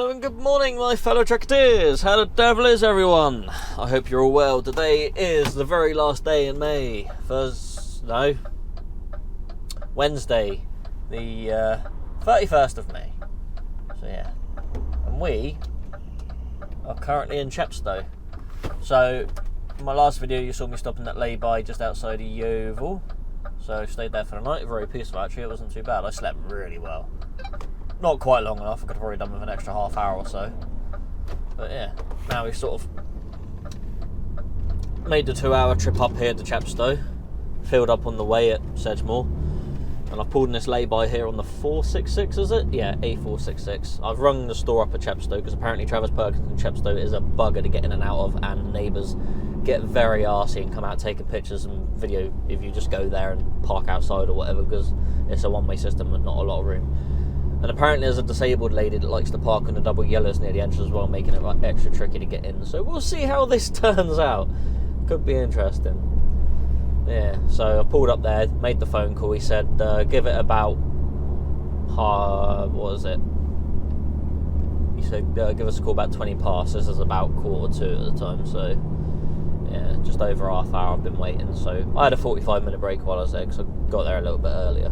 Hello and good morning, my fellow tracketeers. How the devil is everyone? I hope you're all well. Today is the very last day in May. Wednesday, the 31st of May. So yeah, and we are currently in Chepstow. So in my last video you saw me stopping at lay-by just outside of Yeovil. So I stayed there for the night. Very peaceful actually, it wasn't too bad. I slept really well. Not quite long enough, I could have probably done with an extra half hour or so. But yeah, now we've sort of made the 2-hour trip up here to Chepstow. Filled up on the way at Sedgemoor. And I've pulled in this lay-by here on the 466, is it? Yeah, A466. I've rung the store up at Chepstow because apparently Travis Perkins in Chepstow is a bugger to get in and out of, and neighbours get very arsey and come out taking pictures and video if you just go there and park outside or whatever, because it's a one-way system and not a lot of room. And apparently there's a disabled lady that likes to park on the double yellows near the entrance as well, making it like extra tricky to get in. So we'll see how this turns out. Could be interesting. Yeah, so I pulled up there, made the phone call. He said, give it about, what was it? He said, give us a call about 20 past. This is about 1:45 at the time, so yeah, just over half hour I've been waiting. So I had a 45-minute break while I was there because I got there a little bit earlier.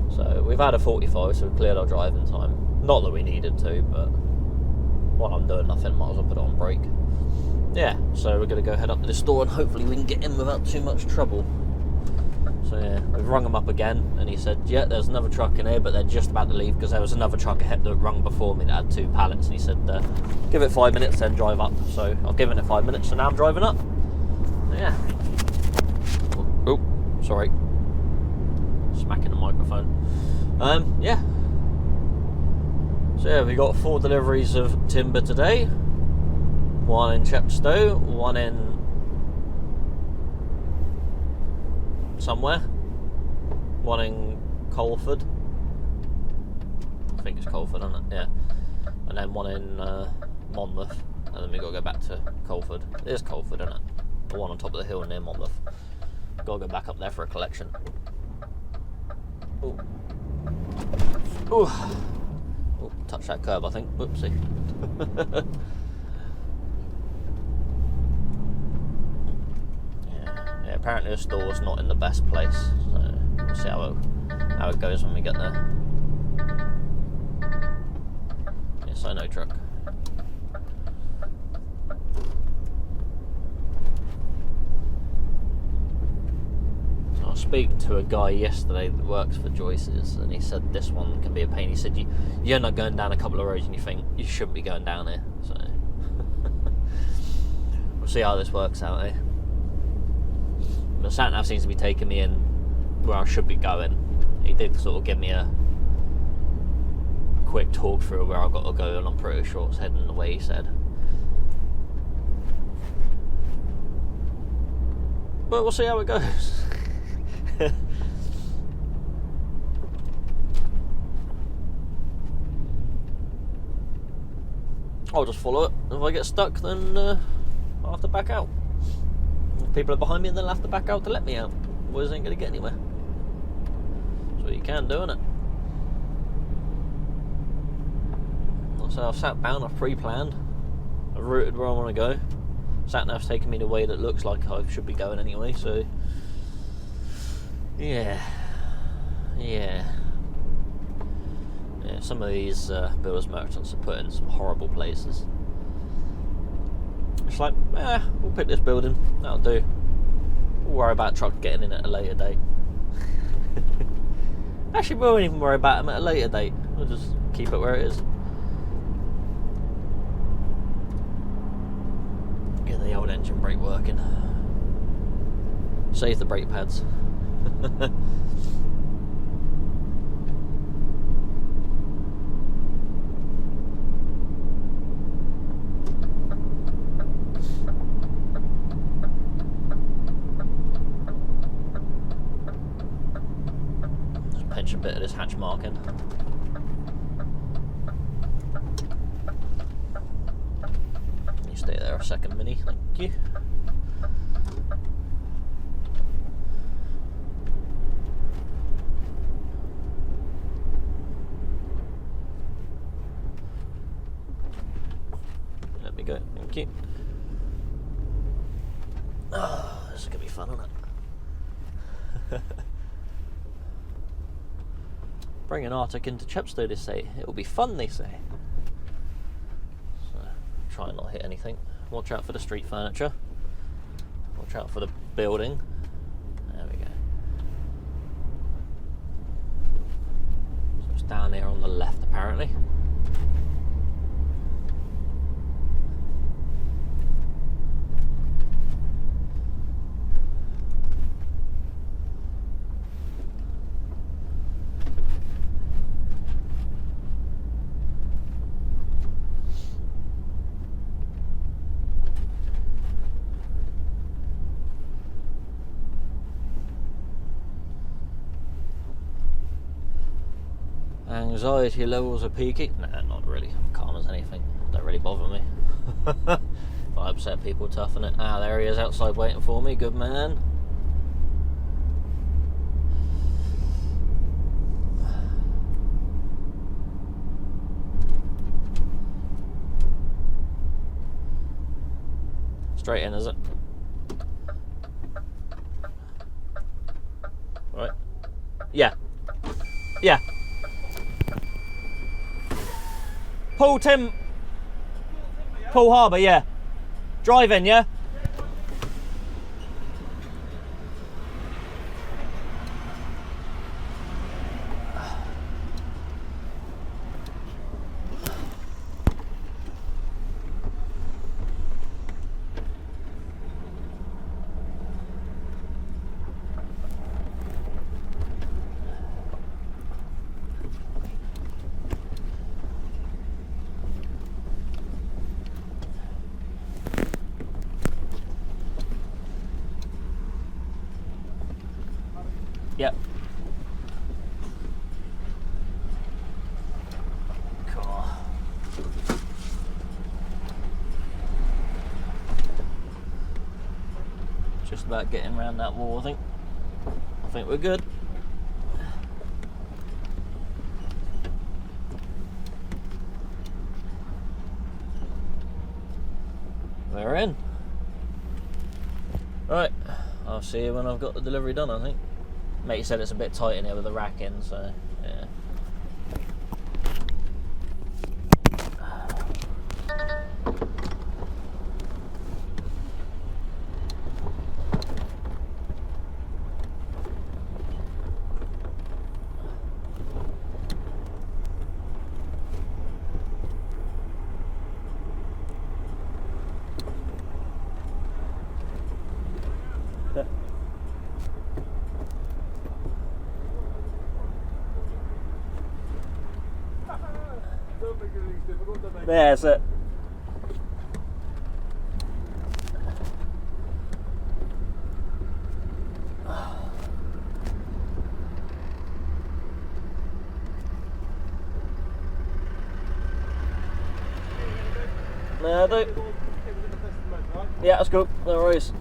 So we've had a 45, so we've cleared our driving time. Not that we needed to, but while I'm doing nothing, might as well put it on break. Yeah, so we're going to go head up to the store and hopefully we can get in without too much trouble. So yeah, we've rung him up again and he said, yeah, there's another truck in here, but they're just about to leave because there was another truck ahead that rung before me that had 2 pallets. And he said, give it 5 minutes, then drive up. So I've given it 5 minutes, so now I'm driving up. Yeah. Oh, sorry. Smacking the microphone. Yeah. So yeah, we got 4 deliveries of timber today. 1 in Chepstow, 1 in somewhere, 1 in Coalford. I think it's Coalford, isn't it? Yeah. And then 1 in Monmouth, and then we got to go back to Coalford. It is Coalford, isn't it? The one on top of the hill near Monmouth. Got to go back up there for a collection. Ooh. Ooh. Ooh, touch that curb, I think. Whoopsie. yeah, apparently the store's not in the best place. So we'll see how it goes when we get there. Yes, I know, truck. Speaking to a guy yesterday that works for Joyce's, and he said this one can be a pain. He said you end up going down a couple of roads and you think you shouldn't be going down here. So we'll see how this works out, eh? The sat-nav seems to be taking me in where I should be going. He did sort of give me a quick talk through where I've got to go, and I'm pretty sure it's heading the way he said. But we'll see how it goes. I'll just follow it. If I get stuck, then I'll have to back out. If people are behind me, and they'll have to back out to let me out. Boys ain't going to get anywhere. That's what you can do, innit? So I've sat down, I've pre-planned, I've routed where I want to go. Sat-nav's taking me the way that looks like I should be going anyway, so yeah, some of these builders merchants are put in some horrible places. It's like, we'll pick this building, that'll do. We'll worry about truck getting in at a later date. Actually, we won't even worry about them at a later date. We'll just keep it where it is. Get the old engine brake working. Save the brake pads. Just pinch a bit of this hatch marking. You stay there a second, Minnie, thank you. thank you. Oh, this is going to be fun, isn't it? Bring an Arctic into Chepstow, they say. It will be fun, they say. So, try and not hit anything. Watch out for the street furniture. Watch out for the building. There we go. So it's down here on the left, apparently. Anxiety levels are peaking. Nah, not really. I'm calm as anything. Don't really bother me. If I upset people, toughen it. Ah, there he is outside waiting for me. Good man. Straight in, is it? Right. Yeah. Yeah. Paul Harbour, yeah. Drive in, yeah? Yep. Cool. Just about getting around that wall, I think. I think we're good. We're in. Right, I'll see you when I've got the delivery done, I think. Mate said it's a bit tight in here with the rack in, so yeah. There's it. There, do. Yeah, that's cool. No worries.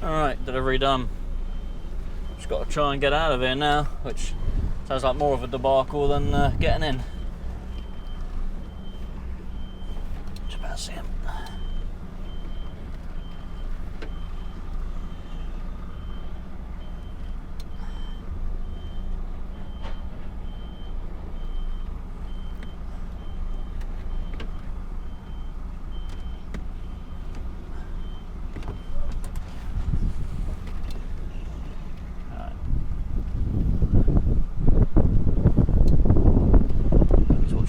Alright, delivery done. Just got to try and get out of here now, which sounds like more of a debacle than getting in. Just about to see him.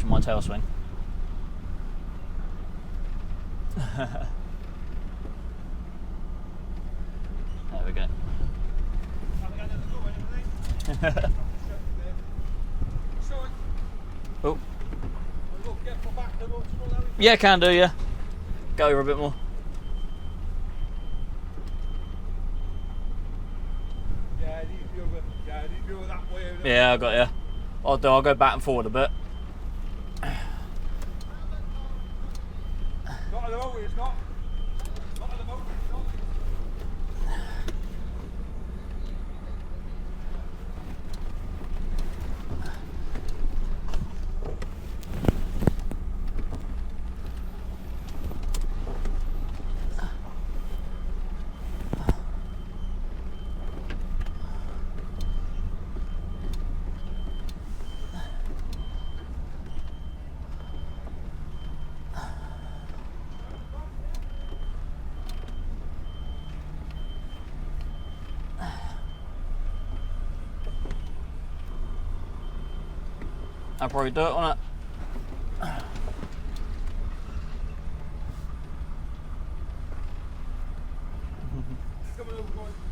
My tail swing. There we go. Oh. Yeah, can do, yeah. Go over a bit more. Yeah, I got you. I'll go back and forward a bit. Not at the moment, it's not. Not at the moment, it's not. I'll probably do it on it.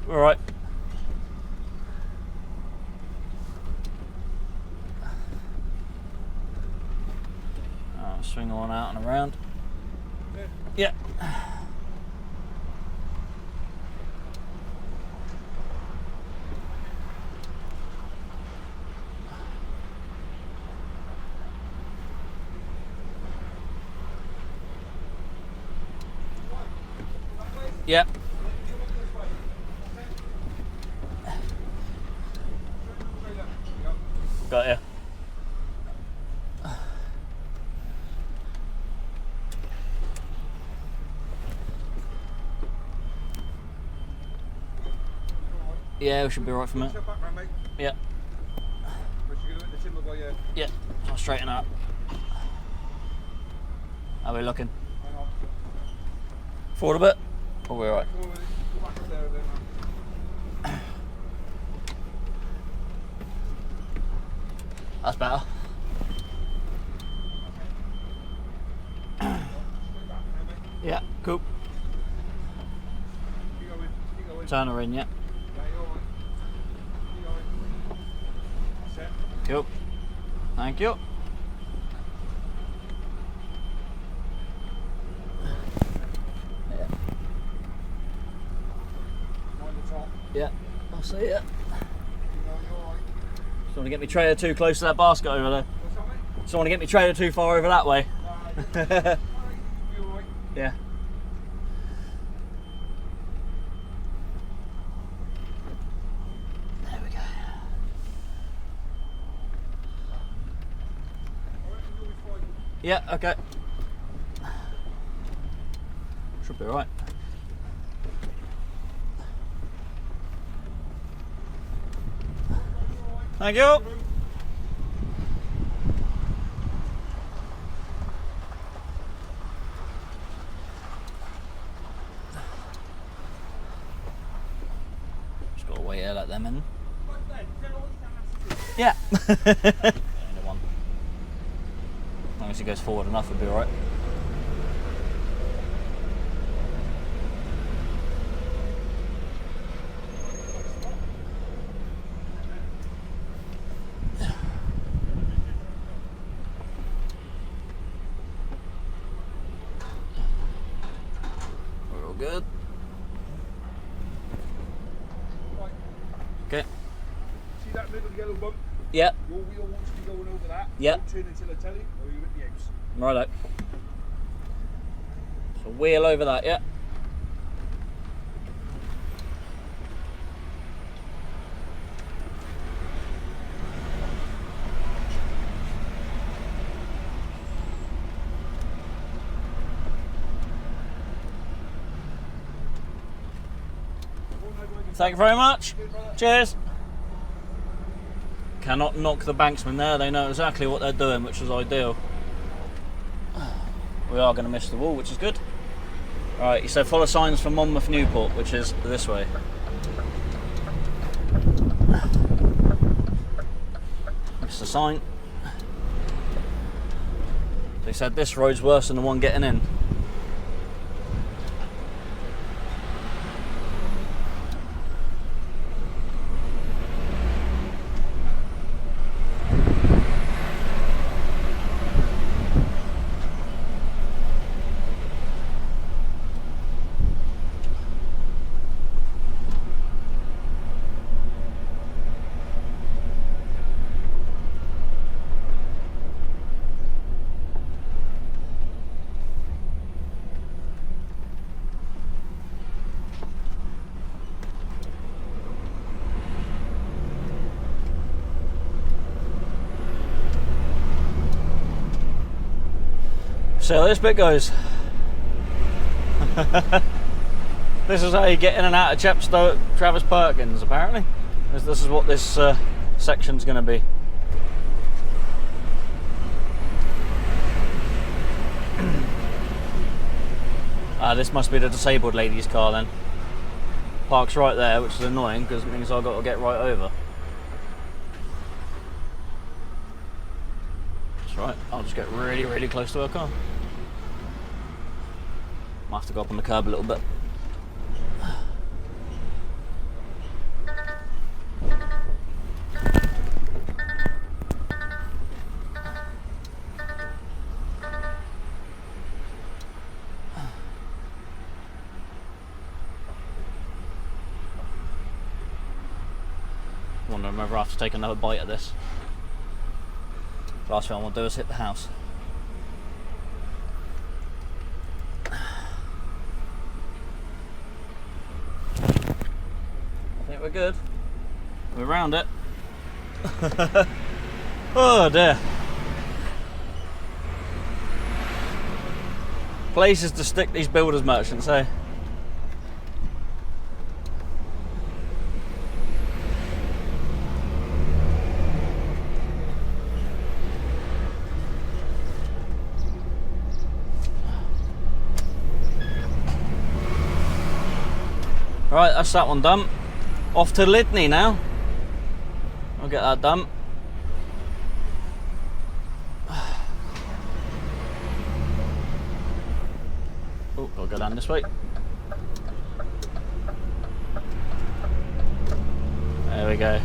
All right. I'll swing on out and around. Yeah. Yep. Got ya. Yeah, we should be alright from it. Yeah. Yeah, I'll straighten up. How are we looking? Forward a bit? Or we're alright? That's better. Yeah, cool. Turn her in, yeah. Cool. Thank you. Yeah, I'll see it. Just want to get me trailer too close to that basket over there. Just want to get me trailer too far over that way. Yeah. There we go. Yeah, okay. Should be alright. Thank you. Just got to wait out let them in. Yeah. One. As long as he goes forward enough, it'll be alright. Good. Okay. See that middle yellow bump? Yeah. Your wheel wants to be going over that. Yeah. Don't turn until I tell you, or you hit the house. Righto. So wheel over that, yeah. Thank you very much. Cheers. Cannot knock the banksman there. They know exactly what they're doing, which is ideal. We are going to miss the wall, which is good. Right, he said follow signs for Monmouth Newport, which is this way. Missed the sign. They said this road's worse than the one getting in. See how this bit goes. This is how you get in and out of Chepstow, Travis Perkins, apparently. This is what this section's going to be. This must be the disabled lady's car then. Parks right there, which is annoying because it means I've got to get right over. I'll just get really, really close to her car. Might have to go up on the curb a little bit. Wondering whether I have to take another bite at this. Last thing I want to do is hit the house. I think we're good. We're around it. Oh dear. Places to stick these builders merchants, eh? Right, that's that one done. Off to Lydney now. I'll get that done. Oh, I'll go down this way. There we go.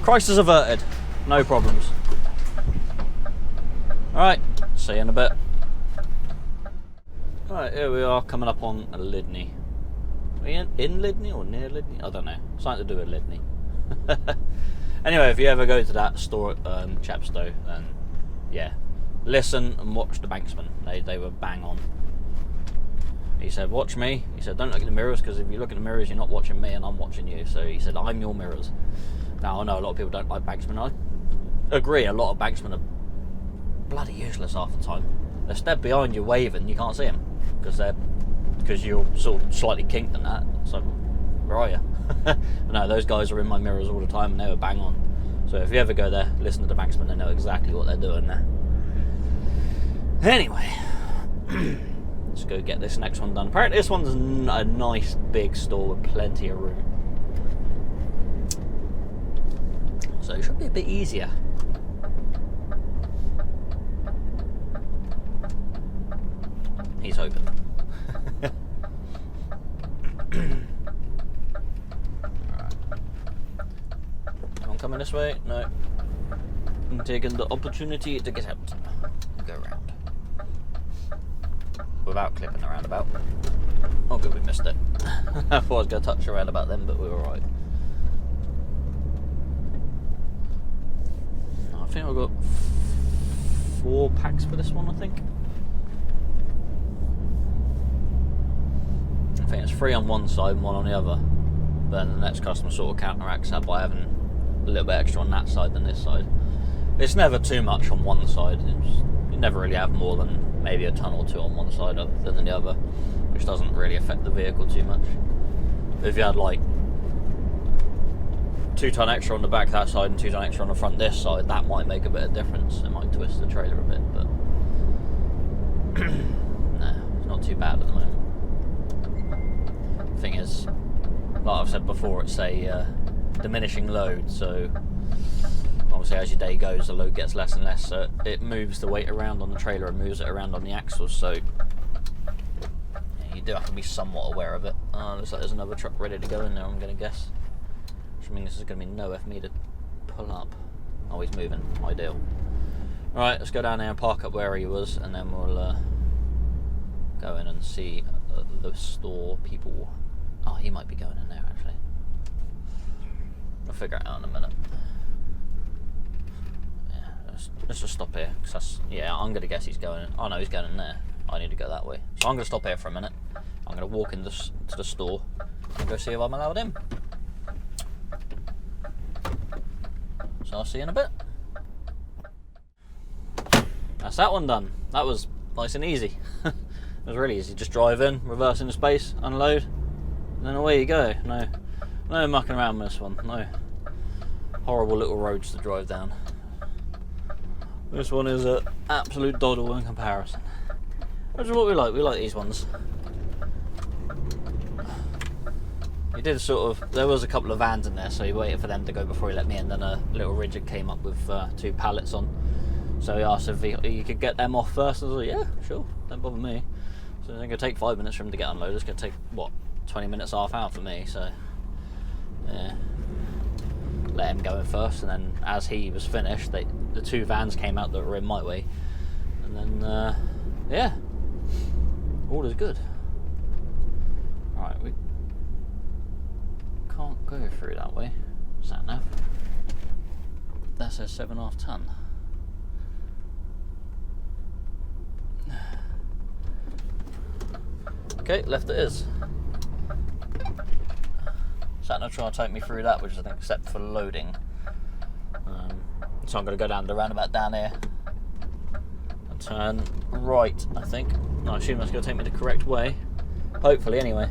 Crisis averted. No problems. Alright, see you in a bit. Alright, here we are coming up on Lydney. Are we in Lydney or near Lydney? I don't know. Something to do with Lydney. Anyway, if you ever go to that store at Chepstow, then yeah, listen and watch the banksman. They were bang on. He said, watch me. He said, don't look at the mirrors, because if you look at the mirrors, you're not watching me and I'm watching you. So he said, I'm your mirrors. Now, I know a lot of people don't like banksmen. I agree, a lot of banksmen are bloody useless half the time. They're stepped behind you waving, you can't see them, because you're sort of slightly kinked and that. So, where are you? No, those guys are in my mirrors all the time and they were bang on. So if you ever go there, listen to the banksmen, they know exactly what they're doing there. Anyway, let's go get this next one done. Apparently this one's a nice big store with plenty of room. So it should be a bit easier. He's hoping. I'm coming this way. No. I'm taking the opportunity to get out. Go around. Without clipping the roundabout. Oh good, we missed it. I thought I was going to touch the roundabout then, but we were alright. I think I've got 4 packs for this one, I think. I think it's 3 on one side and 1 on the other. Then the next customer sort of counteracts that by having a little bit extra on that side than this side. It's never too much on one side. You never really have more than maybe a ton or 2 on one side than the other, which doesn't really affect the vehicle too much. If you had like 2 ton extra on the back that side and 2 ton extra on the front this side, that might make a bit of difference. It might twist the trailer a bit, but no, it's not too bad at the moment. Thing is, like I've said before, it's a diminishing load, so obviously as your day goes the load gets less and less, so it moves the weight around on the trailer and moves it around on the axles, so yeah, you do have to be somewhat aware of it. Looks like there's another truck ready to go in there, I'm going to guess, which means this is going to be nowhere for me to pull up. Oh, he's moving, ideal. Alright, let's go down there and park up where he was, and then we'll go in and see the store people. Oh, he might be going in there actually. I'll figure it out in a minute. Yeah, let's just stop here. Cause that's, yeah, I'm going to guess he's going in. Oh no, he's going in there. I need to go that way. So I'm going to stop here for a minute. I'm going to walk into the store and go see if I'm allowed in. So I'll see you in a bit. That's that one done. That was nice and easy. It was really easy. Just drive in, reverse into space, unload, and then away you go. No mucking around with this one. No horrible little roads to drive down. This one is an absolute doddle in comparison. Which is what we like. We like these ones. He did sort of. There was a couple of vans in there, so he waited for them to go before he let me in. Then a little rigid came up with 2 pallets on. So he asked if he could get them off first. I was like, yeah, sure, don't bother me. So it's going to take 5 minutes for him to get unloaded. It's going to take, what, 20 minutes, half hour for me. So, yeah. Let him go in first. And then as he was finished, the 2 vans came out that were in my way. And then, yeah, all is good. Alright, we can't go through that way. Sat nav. That says 7.5 ton. Okay, left it is. Sat nav trying to take me through that, which is, I think, except for loading. So I'm going to go down the roundabout down here and turn right, I think. I assume that's going to take me the correct way. Hopefully, anyway. I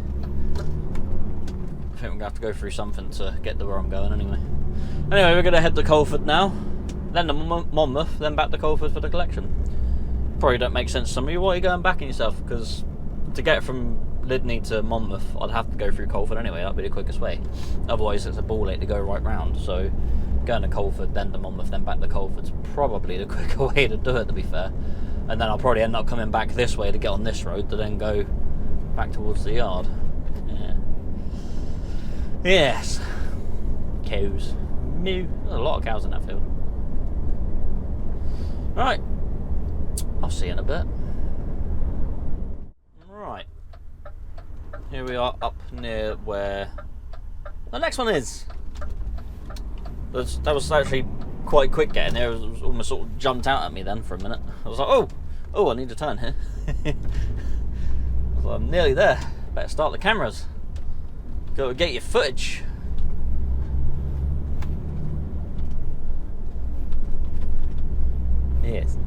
think we're going to have to go through something to get to where I'm going, anyway. Anyway, we're going to head to Coalford now, then to Monmouth, then back to Coalford for the collection. Probably don't make sense to some of you. Why are you going back in yourself? Because to get from Lydney to Monmouth, I'd have to go through Coalford anyway. That'd be the quickest way. Otherwise, it's a ball ache to go right round. So, going to Coalford, then to Monmouth, then back to Coalford's probably the quicker way to do it, to be fair. And then I'll probably end up coming back this way to get on this road to then go back towards the yard. Yeah. Yes. Cows. Moo. There's a lot of cows in that field. Right. I'll see you in a bit. Right. Here we are up near where the next one is. That was actually quite quick getting there. It was almost sort of jumped out at me then for a minute. I was like, oh, I need to turn here. I was like, I'm nearly there. Better start the cameras. Got to get your footage. Yes.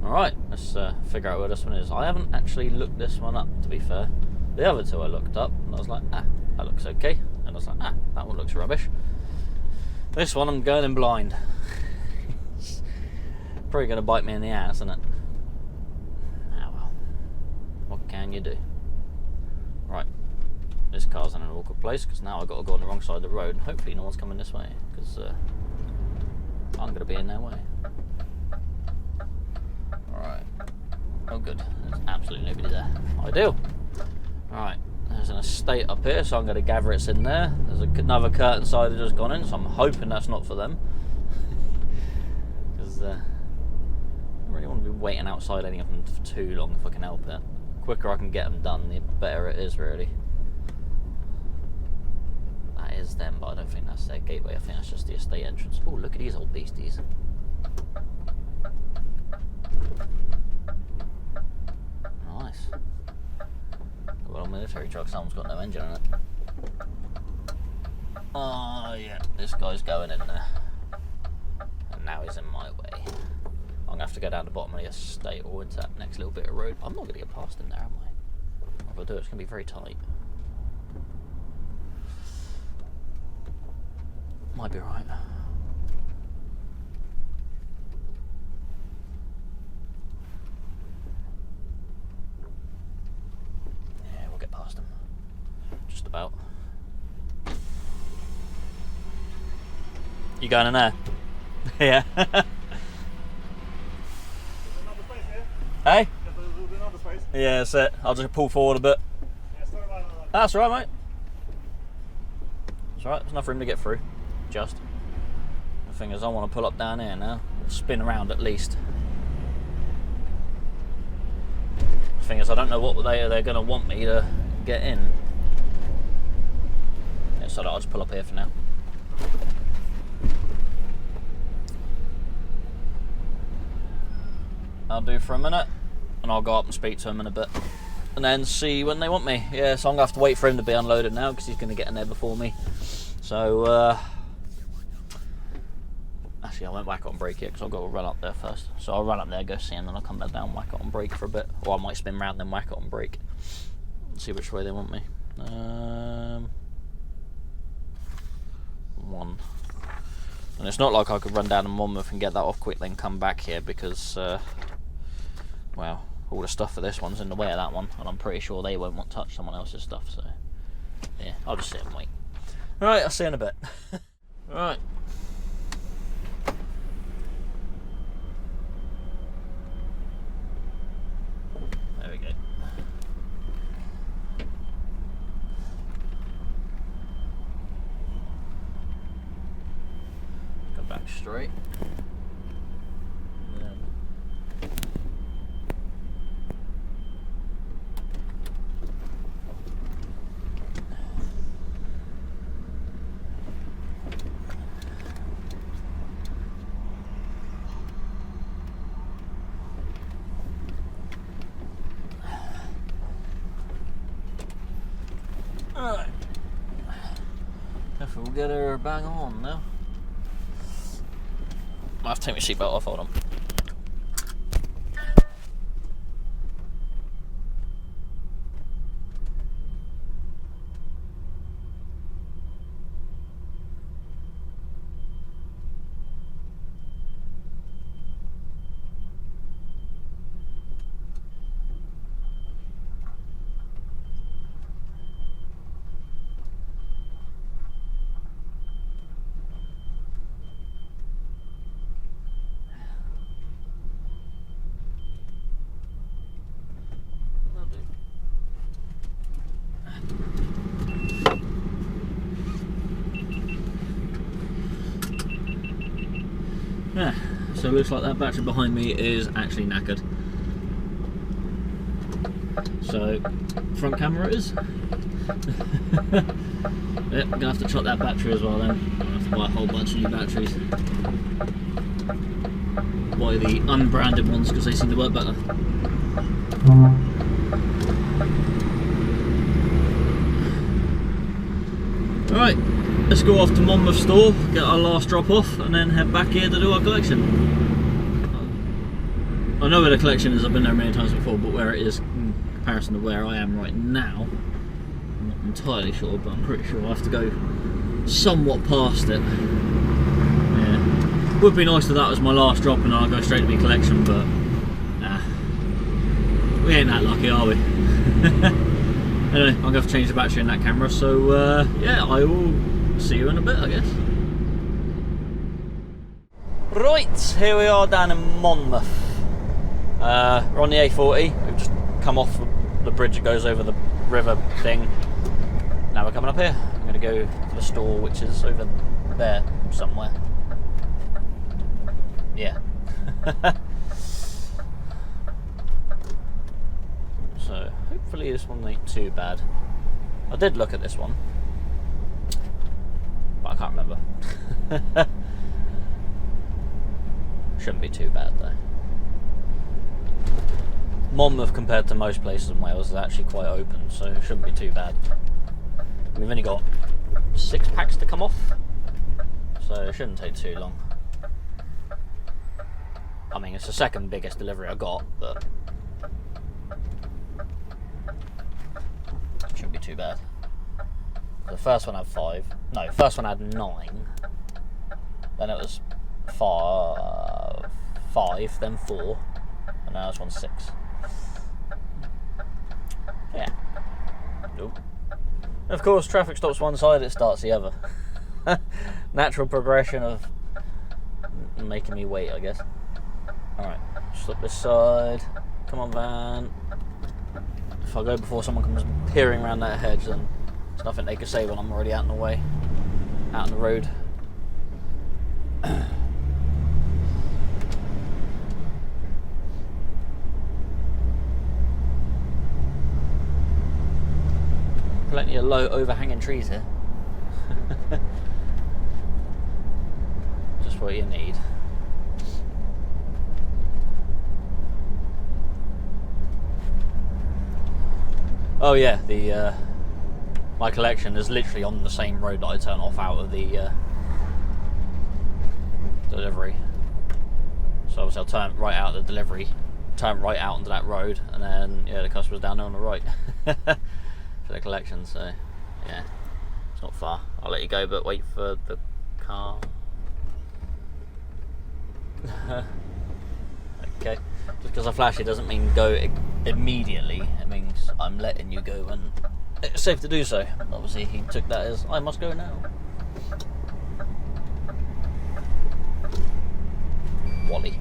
Alright, let's figure out where this one is. I haven't actually looked this one up, to be fair. The other 2 I looked up, and I was like, that looks okay. And I was like, that one looks rubbish. This one I'm going in blind. Probably going to bite me in the ass, isn't it? Ah well. What can you do? Right. This car's in an awkward place, because now I've got to go on the wrong side of the road. And hopefully no one's coming this way, because I'm going to be in their way. Alright. Oh good. There's absolutely nobody there. Ideal. Alright. There's an estate up here, so I'm going to gather it's in there. There's another curtain side that just gone in, so I'm hoping that's not for them. Because I really want to be waiting outside any of them for too long if I can help it. The quicker I can get them done, the better it is, really. That is them, but I don't think that's their gateway. I think that's just the estate entrance. Oh, look at these old beasties. Nice. Well, military truck, someone's got no engine on it. Oh yeah, this guy's going in there. And now he's in my way. I'm going to have to go down the bottom of the estate or into that next little bit of road. I'm not going to get past in there, am I? If I do, it's going to be very tight. Might be right. Past him. Just about. You going in there? Yeah. There's another space here. Hey? There's another space. Yeah, that's it. I'll just pull forward a bit. Yeah, sorry about that. That's alright, mate. It's alright, there's enough room to get through. Just. The thing is, I want to pull up down here now. Spin around at least. The thing is, I don't know what they're going to want me to get in. Yeah, so I'll just pull up here for now. I'll do for a minute, and I'll go up and speak to him in a bit, and then see when they want me. Yeah, so I'm going to have to wait for him to be unloaded now, because he's going to get in there before me. So, actually I won't whack it on brake yet, because I've got to run up there first. So I'll run up there, go see him, then I'll come back down, whack it on brake for a bit. Or I might spin round, then whack it on brake. See which way they want me. One. And it's not like I could run down to Monmouth and get that off quick, then come back here, because, well, all the stuff for this one's in the way of that one, and I'm pretty sure they won't want to touch someone else's stuff, so, yeah, I'll just sit and wait. Alright, I'll see you in a bit. Right. back straight. Alright. If we'll get her bang on now. I have to take my seatbelt off, hold on. Yeah, so it looks like that battery behind me is actually knackered. So, front camera is. Yep, I'm gonna have to chuck that battery as well then. I'm gonna have to buy a whole bunch of new batteries. Buy the unbranded ones because they seem to work better. Alright, let's go off to Monmouth store, get our last drop off, and then head back here to do our collection. I know where the collection is, I've been there many times before, but where it is in comparison to where I am right now, I'm not entirely sure, but I'm pretty sure I have to go somewhat past it. Yeah. Would be nice if that was my last drop and I'll go straight to my collection, but nah. We ain't that lucky, are we? Anyway, I'm going to have to change the battery in that camera, so yeah, I will see you in a bit, I guess. Right, here we are down in Monmouth. We're on the A40, we've just come off the bridge that goes over the river thing. Now we're coming up here. I'm going to go to the store, which is over there somewhere. Yeah. So hopefully this one ain't too bad. I did look at this one, but I can't remember. Shouldn't be too bad though. Monmouth compared to most places in Wales is actually quite open, so it shouldn't be too bad. We've only got 6 packs to come off, so it shouldn't take too long. I mean, it's the second biggest delivery I got, but shouldn't be too bad. The first one had 5. No, first one had 9. Then it was 5, then 4, and now this one's 6. Yeah. Nope. And of course, traffic stops one side, it starts the other. Natural progression of making me wait, I guess. Alright, stop this side. Come on, van. If I go before someone comes peering around that hedge, then there's nothing they can say when I'm already out in the way, out in the road. Plenty of low overhanging trees here. Just what you need. Oh yeah, the my collection is literally on the same road that I turn off out of the delivery. So obviously I'll turn right out of the delivery, turn right out onto that road, and then yeah, the customer's down there on the right for the collection. So yeah, it's not far. I'll let you go, but wait for the car. Okay, just because I flash it doesn't mean go immediately. It means I'm letting you go when it's safe to do so. Obviously he took that as I must go now. Wally.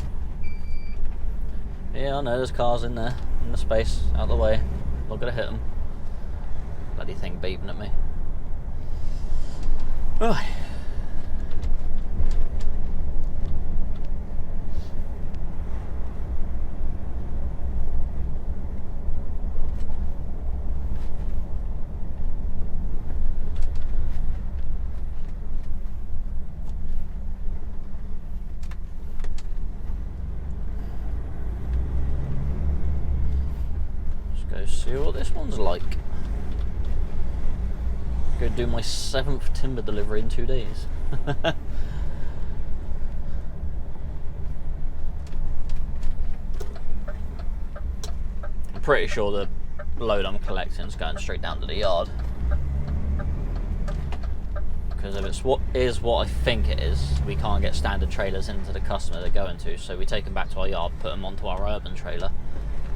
Yeah, I know there's cars in there, in the space, out of the way. Not gonna hit them. Bloody thing beeping at me. Right. See what this one's like. Go do my 7th timber delivery in 2 days. I'm pretty sure the load I'm collecting is going straight down to the yard. Because if it's what I think it is, we can't get standard trailers into the customer they're going to, so we take them back to our yard, put them onto our urban trailer,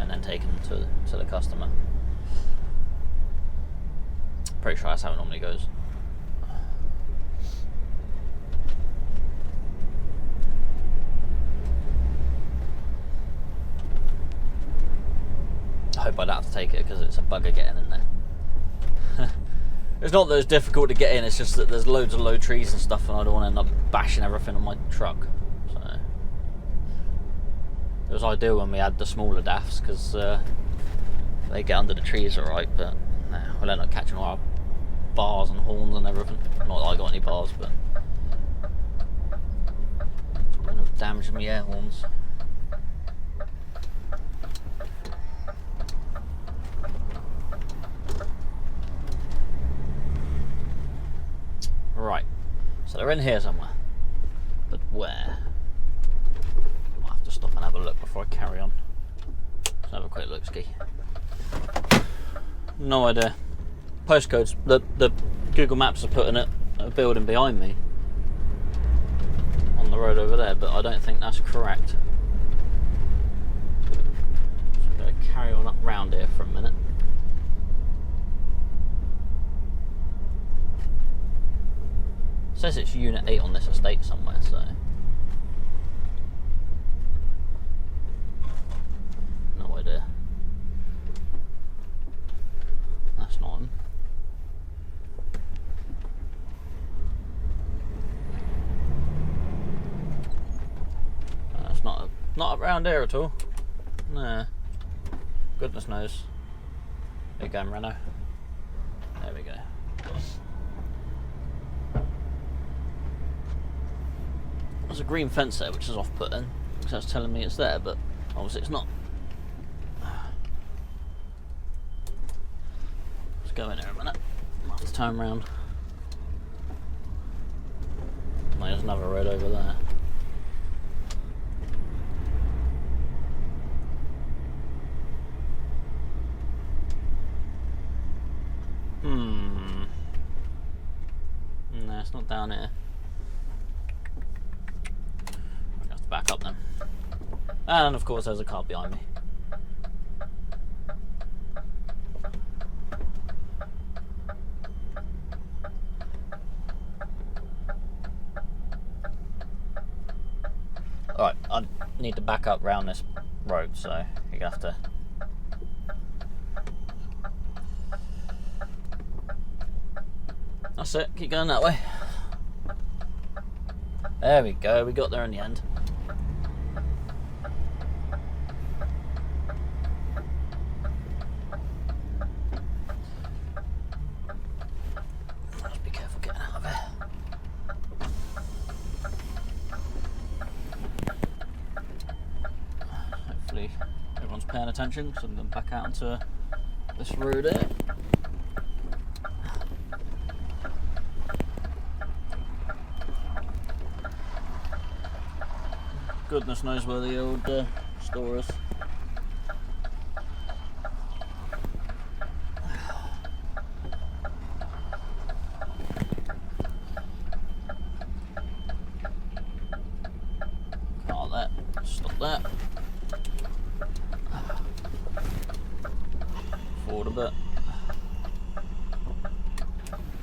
and then take them to the customer. Pretty sure that's how it normally goes. I hope I don't have to take it because it's a bugger getting in there. It's not that it's difficult to get in, it's just that there's loads of low trees and stuff, and I don't want to end up bashing everything on my truck. So it was ideal when we had the smaller DAFs because they get under the trees alright, but nah, we'll end up catching all our bars and horns and everything. Not that I got any bars, but end up damaging my air horns. Right, so they're in here somewhere, but where? I'll have to stop and have a look before I carry on. Let's have a quick look, ski. No idea. Postcodes, the Google Maps are putting it a building behind me on the road over there, but I don't think that's correct. So I'm going to carry on up round here for a minute. It says it's Unit 8 on this estate somewhere, so no idea. That's not him. That's not around here at all. Nah. Goodness knows. There you go, Renault. There we go. There's a green fence there, which is off-putting, because that's telling me it's there, but obviously it's not. Let's go in here a minute. Might have to turn around. There's another road over there. No, it's not down here. Back up then. And of course there's a car behind me. Alright, I need to back up round this road, so you have to that's it, keep going that way. There we go, we got there in the end. Paying attention, so I'm going back out onto this road here. Goodness knows where the old store is. Can't let stop that. Forward a bit,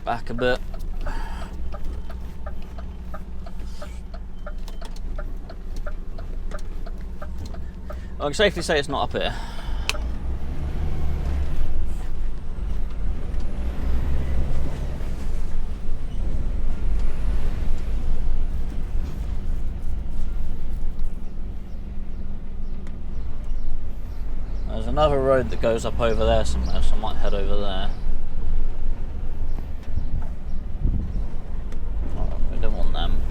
back a bit. I can safely say it's not up here. There's another road that goes up over there somewhere, so I might head over there. Oh, we don't want them.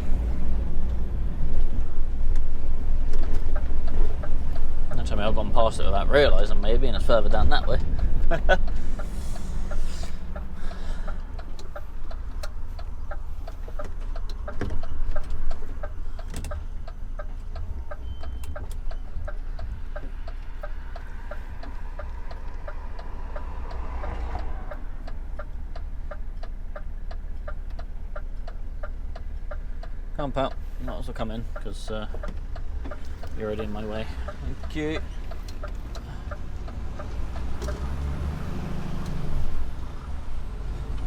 Don't tell me I've gone past it without realising maybe, and it's further down that way. Come on, pal. Might as well come in because you're already in my way. Thank you.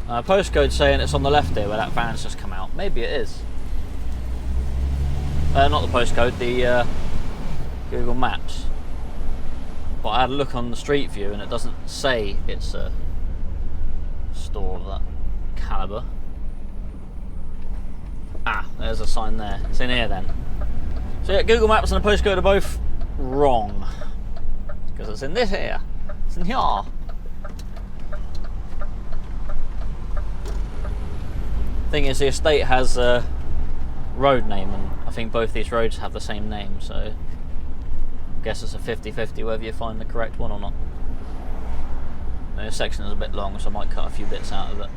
Postcode saying it's on the left here where that van's just come out. Maybe it is. Not the postcode, the Google Maps. But I had a look on the Street View and it doesn't say it's a store of that calibre. Ah, there's a sign there. It's in here then. So yeah, Google Maps and the postcode are both wrong. Because it's in this here. It's in here. Thing is, the estate has a road name, and I think both these roads have the same name, so I guess it's a 50-50 whether you find the correct one or not. And this section is a bit long, so I might cut a few bits out of it.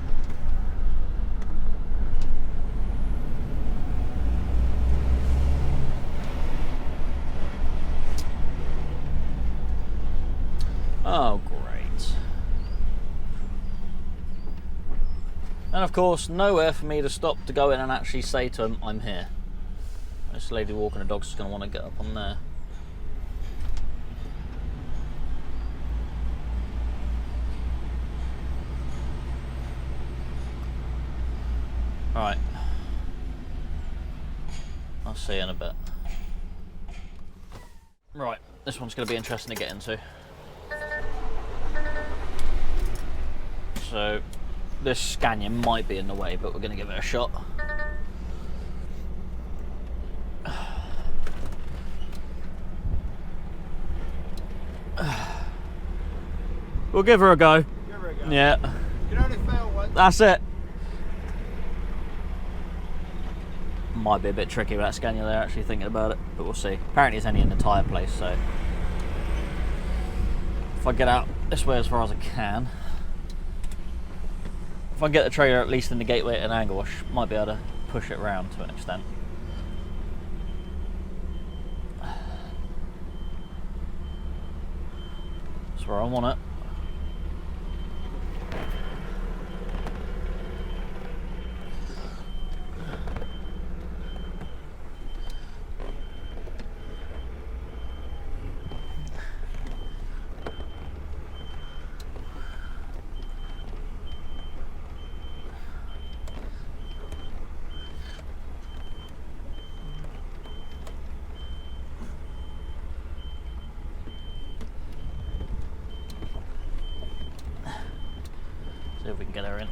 Oh, great. And of course, nowhere for me to stop to go in and actually say to him, I'm here. This lady walking the dog's is going to want to get up on there. Alright. I'll see you in a bit. Right, this one's going to be interesting to get into. So, this Scania might be in the way, but we're going to give it a shot. We'll give her a go. Give her a go. Yeah. You can only fail once. That's it. Might be a bit tricky with that Scania there, actually thinking about it, but we'll see. Apparently it's only in the tyre place, so if I get out this way as far as I can, if I get the trailer at least in the gateway at an angle, I might be able to push it round to an extent. That's where I want it. See if we can get her in.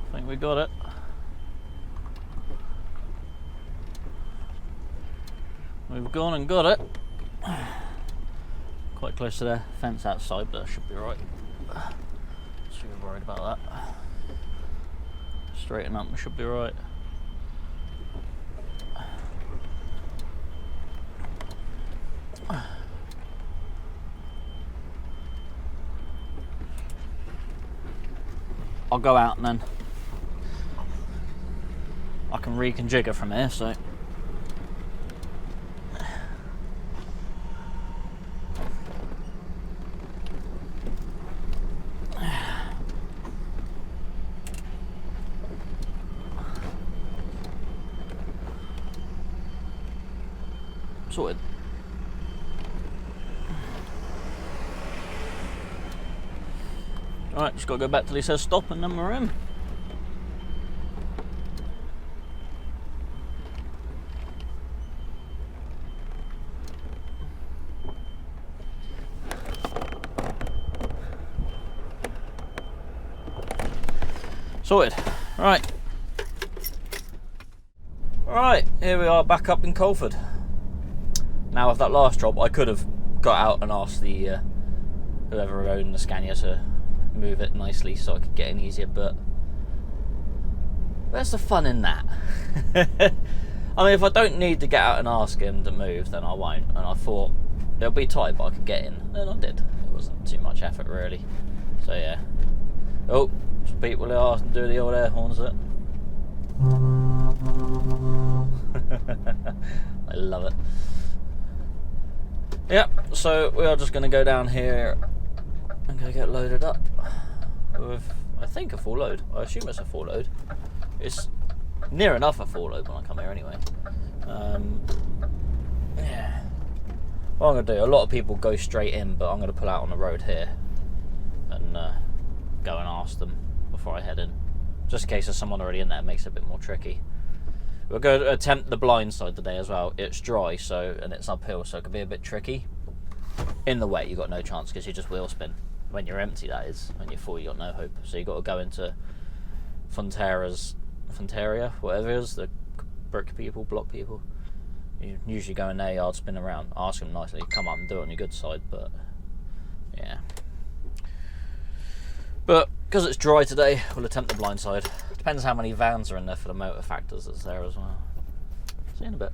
I think we got it. We've gone and got it. Quite close to the fence outside, but that should be right. Should be worried about that. Straighten up, we should be right. I'll go out and then I can reconfigure from here, so sorted. Alright, just gotta go back till he says stop and then we're in. Sorted. Right. Alright, here we are back up in Coalford. Now with that last job, I could have got out and asked the whoever owned the Scania to move it nicely so I could get in easier, but Where's the fun in that? I mean, if I don't need to get out and ask him to move, then I won't. And I thought it'll be tight, but I could get in. And I did. It wasn't too much effort, really. So, yeah. Oh, some people are do the old air horns, it. I love it. Yep, so we are just going to go down here and go get loaded up with, I think, a full load. I assume it's a full load. It's near enough a full load when I come here anyway. Yeah. What I'm going to do, a lot of people go straight in, but I'm going to pull out on the road here and go and ask them before I head in. Just in case there's someone already in there, it makes it a bit more tricky. We're going to attempt the blind side today as well. It's dry, and it's uphill, so it can be a bit tricky. In the wet, you've got no chance because you just wheel spin. When you're empty, that is. When you're full, you've got no hope. So you've got to go into Fonterria, whatever it is, the brick people, block people. You usually go in their yard, spin around, ask them nicely, come up and do it on your good side, but yeah. But because it's dry today, we'll attempt the blind side. Depends how many vans are in there for the motor factors that's there as well. See you in a bit.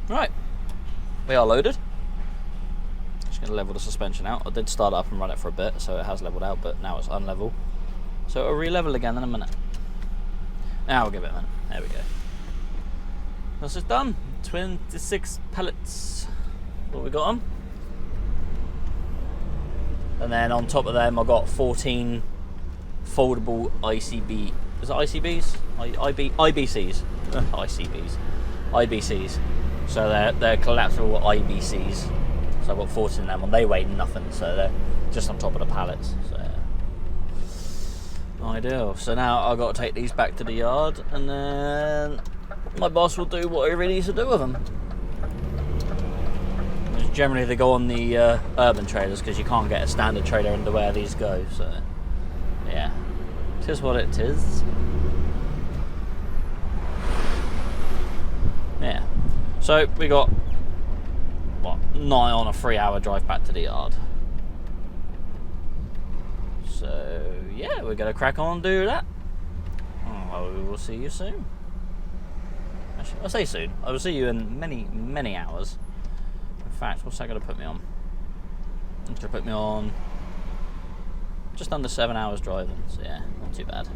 Right, we are loaded. Just going to level the suspension out. I did start up and run it for a bit, so it has leveled out, but now it's unlevel. So it'll re-level again in a minute. Now we'll give it a minute. There we go. This is done. 26 pallets. What we got on. And then on top of them, I got 14 foldable ICB. Is it ICBs? IBCs. ICBs. IBCs. So they're collapsible IBCs. So I've got 14 of them, and they weigh nothing. So they're just on top of the pallets. So yeah. Ideal. So now I've got to take these back to the yard, and then my boss will do what he really needs to do with them. Generally they go on the urban trailers because you can't get a standard trailer into where these go, so yeah, it is what it is. Yeah, so we got what, nigh on a 3-hour drive back to the yard, so yeah, we're gonna crack on and do that. We will see you soon. Actually, I say soon, I will see you in many hours. In fact, what's that going to put me on? It's going to put me on just under 7 hours driving, so yeah, not too bad.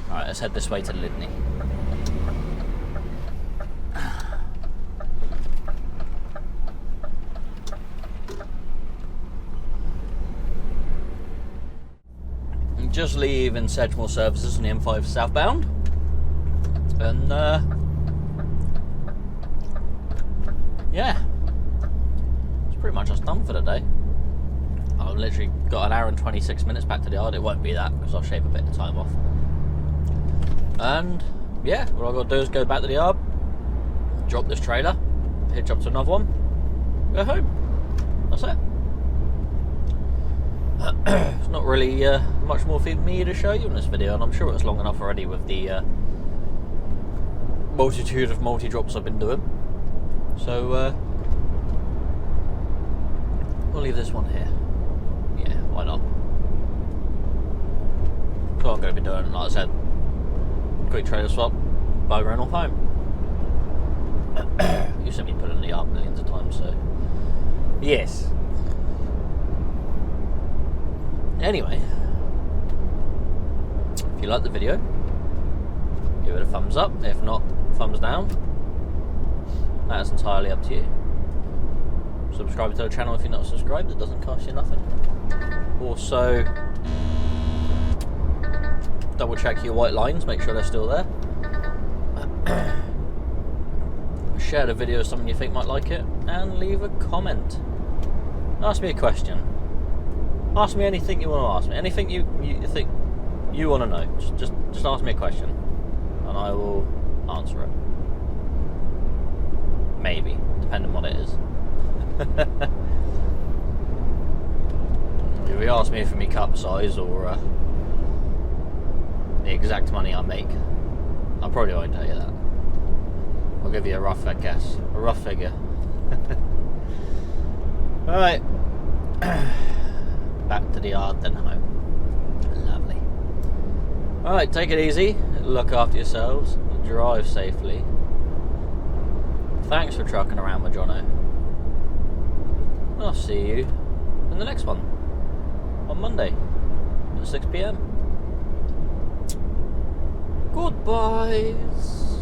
Alright, let's head this way to Lydney. I'm just leaving Sedgemoor services on the M5 southbound, and yeah, it's pretty much us done for the day. I've literally got an hour and 26 minutes back to the yard. It won't be that because I'll shave a bit of time off. And yeah, what I've got to do is go back to the yard, drop this trailer, hitch up to another one, go home. That's it. It's not really much more for me to show you in this video, and I'm sure it's long enough already with the multitude of multi-drops I've been doing. So we'll leave this one here. Yeah, why not? So I'm going to be doing, like I said, quick trailer swap, bugger off home. You've seen me put it in the yard millions of times, so yes. Anyway, if you like the video, give it a thumbs up. If not, thumbs down. That is entirely up to you. Subscribe to the channel if you're not subscribed, it doesn't cost you nothing. Also, double check your white lines, make sure they're still there. Share the video with someone you think might like it, and leave a comment. Ask me a question. Ask me anything you want to ask me. Anything you think you want to know. Just ask me a question, and I will answer it. Maybe, depending on what it is. If you ask me for me cup size or the exact money I make, I probably won't tell you that. I'll give you a rough guess, a rough figure. Right. Back to the yard, then home. Lovely. Alright, take it easy. Look after yourselves. Drive safely. Thanks for trucking around with Jono. I'll see you in the next one on Monday at 6 PM. Goodbyes.